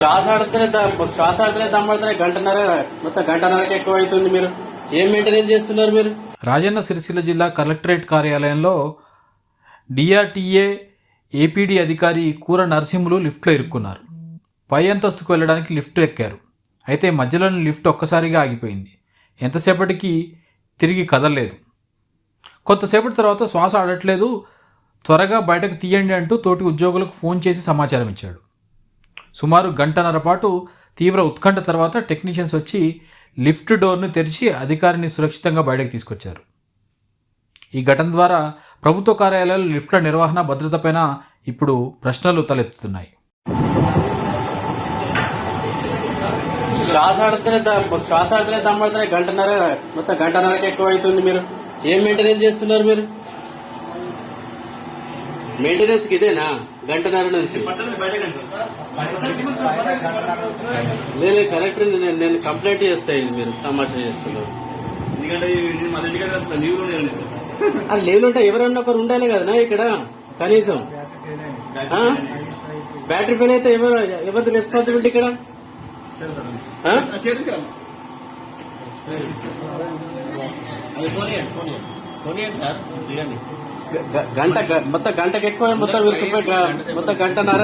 శ్వాస ఆడితే దమ్మడితే గంటన్నరకి ఎక్కువ అవుతుంది. మీరు ఏం మెయింటెనెన్స్ చేస్తున్నారు? మీరు రాజన్న సిరిసిల్ల జిల్లా కలెక్టరేట్ కార్యాలయంలో డిఆర్టీఏ ఏపీడీ అధికారి కూర నరసింహులు లిఫ్ట్లో ఇరుక్కున్నారు. పై అంతస్తుకు వెళ్ళడానికి లిఫ్ట్ ఎక్కారు. అయితే మధ్యలోని లిఫ్ట్ ఒక్కసారిగా ఆగిపోయింది. ఎంతసేపటికి తిరిగి కదలలేదు. కొంతసేపటి తర్వాత శ్వాస ఆడట్లేదు, త్వరగా బయటకు తీయండి అంటూ తోటి ఉద్యోగులకు ఫోన్ చేసి సమాచారం ఇచ్చాడు. సుమారు గంటన్నర పాటు తీవ్ర ఉత్కంఠ తర్వాత టెక్నీషియన్స్ వచ్చి లిఫ్ట్ డోర్ను తెరిచి అధికారిని సురక్షితంగా బయటకు తీసుకొచ్చారు. ఈ ఘటన ద్వారా ప్రభుత్వ కార్యాలయాల్లో లిఫ్ట్ల నిర్వహణ భద్రతపైన ఇప్పుడు ప్రశ్నలు తలెత్తుతున్నాయి. శ్వాస ఆడితే దమ్మడితే గంటన్నరకి ఎక్కువ అవుతుంది. మీరు ఏం మెయింటెనెన్స్ చేస్తున్నారు? మీరు మెయింటెనెన్స్ ఇదేనా? గంటన్నర నుంచి లేదు. కరెక్ట్, నేను కంప్లైంట్ చేస్తా. ఇది మీరు తమాషా చేస్తున్నారు. లీవ్లు ఉంటాయి, ఎవరన్నా ఒకరు ఉండాలి కదా ఇక్కడ కనీసం. బ్యాటరీ ఫెయిల్ అయితే ఎవరిది రెస్పాన్సిబిలిటీ ఇక్కడ? గంటకి ఎక్కువ, మొత్తం గంటన్నర.